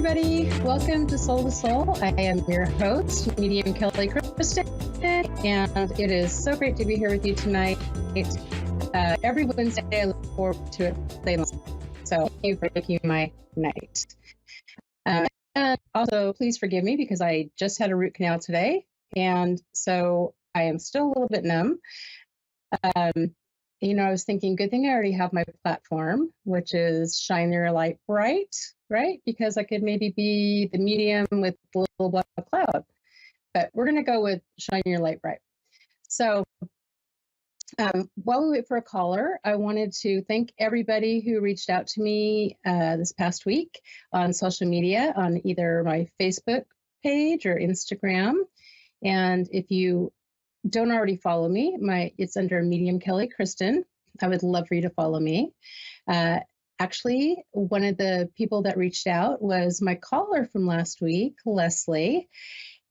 everybody. Welcome to Soul to Soul. I am your host, Medium Kelly Kristin, and it is so great to be here with you tonight. Every Wednesday, I look forward to it. So thank you for making my night. And also, please forgive me because I just had a root canal today, and so I am still a little bit numb. I was thinking, good thing I already have my platform, which is Shine Your Light Bright, right? Because I could maybe be the medium with the little black cloud. But we're going to go with Shine Your Light Bright. So while we wait for a caller, I wanted to thank everybody who reached out to me this past week on social media, on either my Facebook page or Instagram. And if you don't already follow me, it's under Medium Kelly Kristin. I would love for you to follow me. Actually, one of the people that reached out was my caller from last week, Leslie.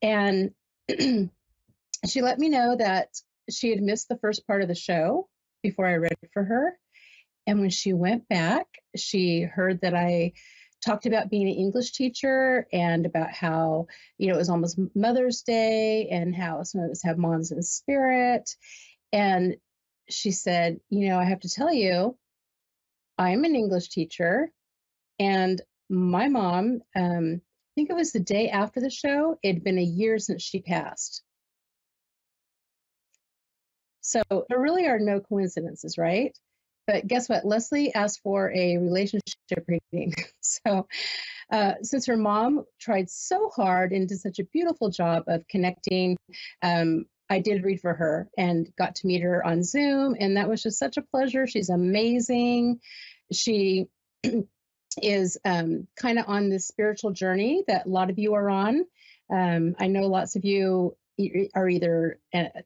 And she let me know that she had missed the first part of the show before I read it for her. And when she went back, she heard that I talked about being an English teacher and about how, it was almost Mother's Day and how some of us have moms in spirit. And she said, I have to tell you, I'm an English teacher, and my mom, I think it was the day after the show, it had been a year since she passed. So there really are no coincidences, right? But guess what? Leslie asked for a relationship reading. So since her mom tried so hard and did such a beautiful job of connecting, I did read for her and got to meet her on Zoom. And that was just such a pleasure. She's amazing. She is kind of on this spiritual journey that a lot of you are on. I know lots of you are either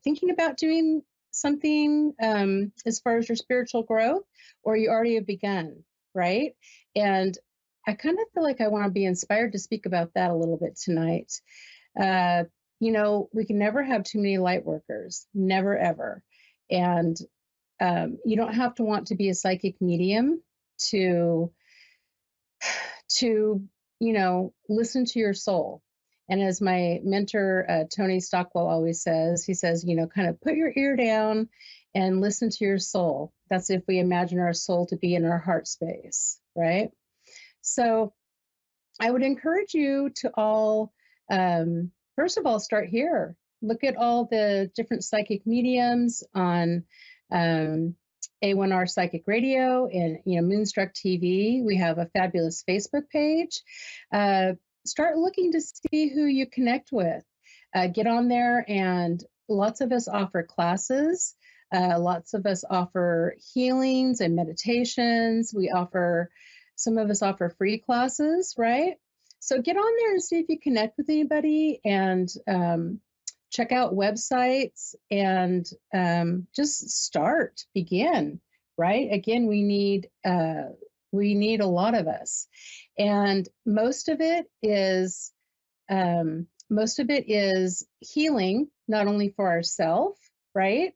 thinking about doing something as far as your spiritual growth, or you already have begun, right? And I kind of feel like I want to be inspired to speak about that a little bit tonight. We can never have too many light workers, never, ever. And you don't have to want to be a psychic medium to listen to your soul. And as my mentor, Tony Stockwell always says, he says, kind of put your ear down and listen to your soul. That's if we imagine our soul to be in our heart space, right? So I would encourage you to all, first of all, start here. Look at all the different psychic mediums on A1R Psychic Radio and, Moonstruck TV. We have a fabulous Facebook page. Start looking to see who you connect with. Get on there, and lots of us offer classes. Lots of us offer healings and meditations. Some of us offer free classes, right? So get on there and see if you connect with anybody, and check out websites, and just begin, right? Again, we need a lot of us, and most of it is healing, not only for ourselves, right,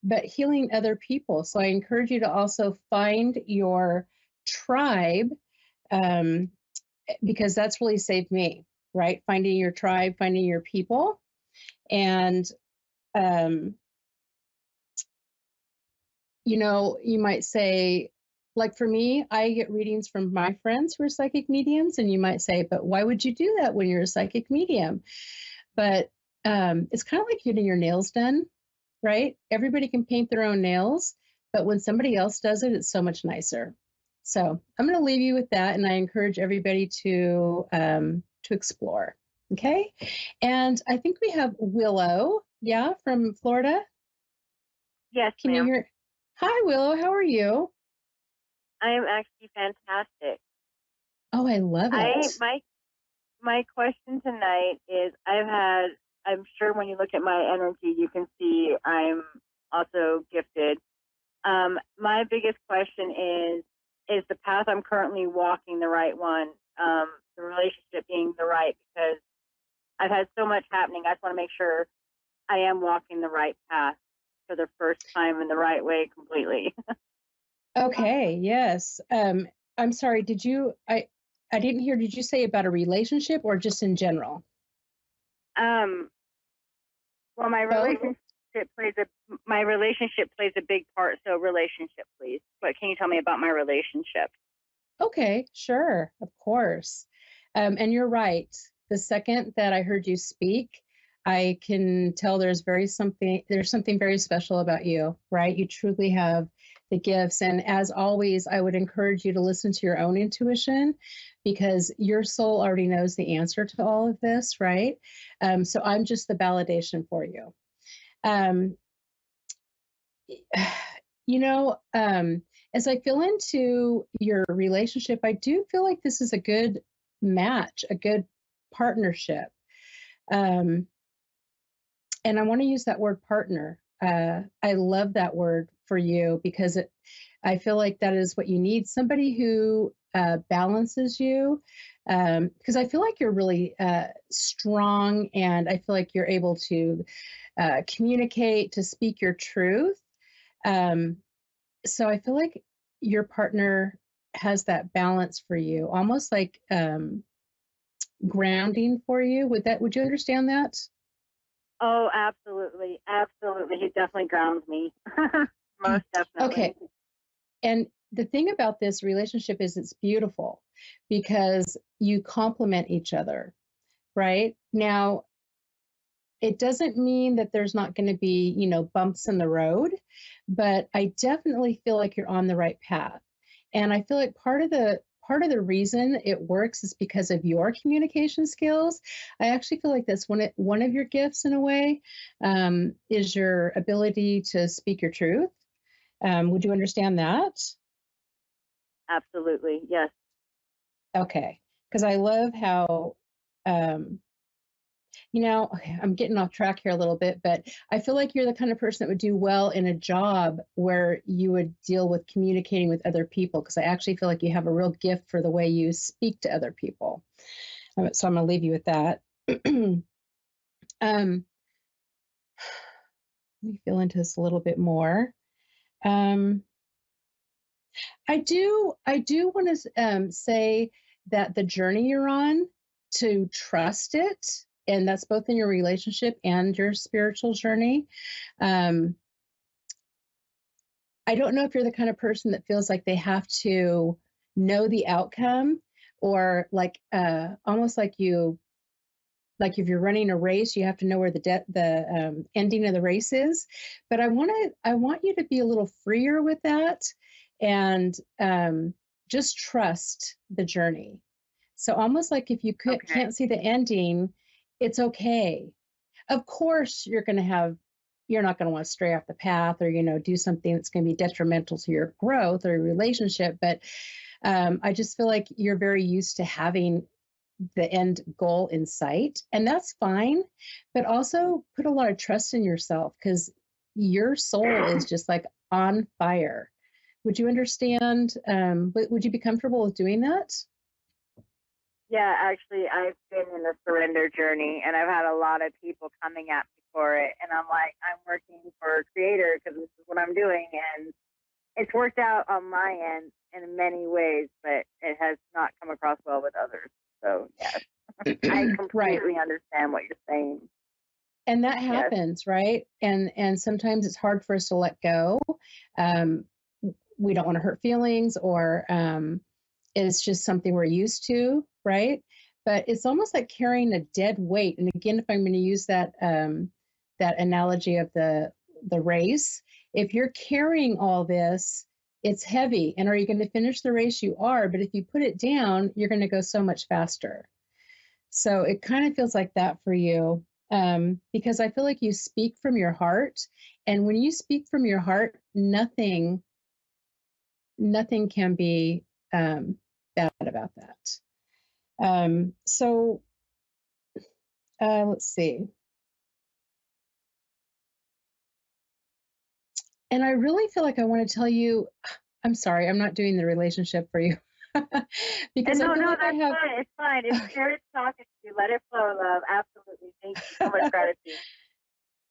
but healing other people. So I encourage you to also find your tribe, because that's really saved me, right? Finding your tribe, finding your people. And you might say, like for me, I get readings from my friends who are psychic mediums, and you might say, but why would you do that when you're a psychic medium? But it's kind of like getting your nails done, right? Everybody can paint their own nails, but when somebody else does it, it's so much nicer. So I'm going to leave you with that, and I encourage everybody to explore. Okay, and I think we have Willow, from Florida. Yes, Can you hear? Hi, Willow. How are you? I am actually fantastic. Oh, I love it. My question tonight is, I'm sure when you look at my energy, you can see I'm also gifted. My biggest question is the path I'm currently walking the right one? The relationship being the right, because I've had so much happening. I just want to make sure I am walking the right path for the first time in the right way completely. Okay, yes. I'm sorry, I didn't hear, did you say about a relationship or just in general? Um, well, Both? my relationship plays a big part. So relationship, please. What can you tell me about my relationship? Okay, sure, of course. And you're right. The second that I heard you speak, I can tell there's something very special about you, right? You truly have the gifts. And as always, I would encourage you to listen to your own intuition because your soul already knows the answer to all of this, right? So I'm just the validation for you. Um, you know, as I feel into your relationship, I do feel like this is a good match, a good partnership. Um, and I want to use that word partner. I love that word for you because I feel like that is what you need, somebody who balances you. Because I feel like you're really strong and I feel like you're able to communicate, to speak your truth. Um, so I feel like your partner has that balance for you, almost like grounding for you. Would you understand that? Oh, absolutely. Absolutely. He definitely grounds me. Most definitely. Okay. And the thing about this relationship is it's beautiful because you complement each other, right? Now, it doesn't mean that there's not going to be, bumps in the road, but I definitely feel like you're on the right path. And I feel like part of the reason it works is because of your communication skills. I actually feel like that's one of your gifts in a way, is your ability to speak your truth. Would you understand that? Absolutely. Yes. Okay, because I love how um, okay, I'm getting off track here a little bit, but I feel like you're the kind of person that would do well in a job where you would deal with communicating with other people, because I actually feel like you have a real gift for the way you speak to other people. So I'm going to leave you with that. um, let me feel into this a little bit more. Um, I do want to say that the journey you're on, to trust it, and that's both in your relationship and your spiritual journey. Um, I don't know if you're the kind of person that feels like they have to know the outcome, or like almost like if you're running a race, you have to know where the ending of the race is. But I want you to be a little freer with that, and just trust the journey. So almost like if you Okay. can't see the ending, it's okay. Of course, you're not going to want to stray off the path, or do something that's going to be detrimental to your growth or your relationship. But I just feel like you're very used to having the end goal in sight, and that's fine. But also put a lot of trust in yourself, because your soul is just like on fire. Would you understand? Would you be comfortable with doing that? Yeah, actually, I've been in the surrender journey and I've had a lot of people coming at me for it. And I'm like, I'm working for a creator because this is what I'm doing. And it's worked out on my end in many ways, but it has not come across well with others. So, yes, I Right. completely understand what you're saying. And that Yes. happens, right? And sometimes it's hard for us to let go. Um, we don't want to hurt feelings, or it's just something we're used to, right? But it's almost like carrying a dead weight. And again, if I'm going to use that analogy of the race, if you're carrying all this, it's heavy. And are you going to finish the race? You are, but if you put it down, you're going to go so much faster. So it kind of feels like that for you, because I feel like you speak from your heart, and when you speak from your heart, nothing can be bad about that. So let's see. And I really feel like I want to tell you, I'm sorry, I'm not doing the relationship for you, because And I no, feel no, like I that's have. fine. It's fine. It's Spirit talking to you. Let it flow, love. Absolutely. Thank you. So much gratitude.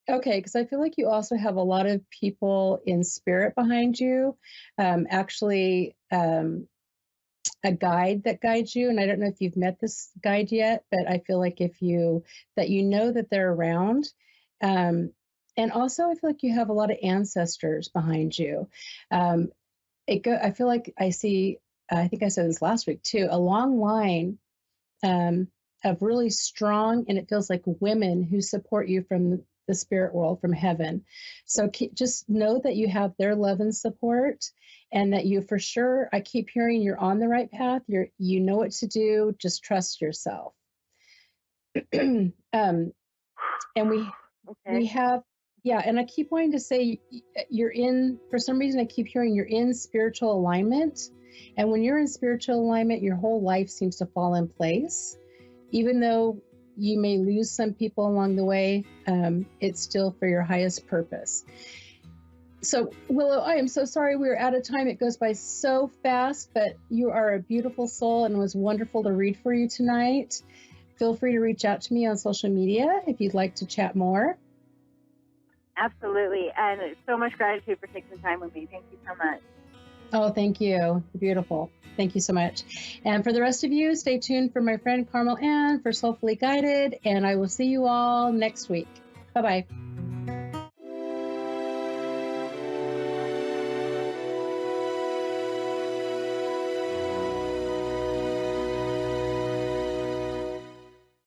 Okay, because I feel like you also have a lot of people in spirit behind you. Actually, a guide that guides you. And I don't know if you've met this guide yet, but I feel like that you know that they're around. And also I feel like you have a lot of ancestors behind you. Um, I feel like I think I said this last week too, a long line um, of really strong, and it feels like women who support you from the spirit world, from heaven. So just know that you have their love and support, and that you for sure, I keep hearing you're on the right path. You know what to do. Just trust yourself. And we have, yeah, and I keep wanting to say for some reason I keep hearing you're in spiritual alignment. And when you're in spiritual alignment, your whole life seems to fall in place. Even though you may lose some people along the way, it's still for your highest purpose. So, Willow, I am so sorry we're out of time. It goes by so fast, but you are a beautiful soul, and it was wonderful to read for you tonight. Feel free to reach out to me on social media if you'd like to chat more. Absolutely. And so much gratitude for taking the time with me. Thank you so much. Oh, thank you. Beautiful. Thank you so much. And for the rest of you, stay tuned for my friend Carmel Ann for Soulfully Guided, and I will see you all next week. Bye-bye.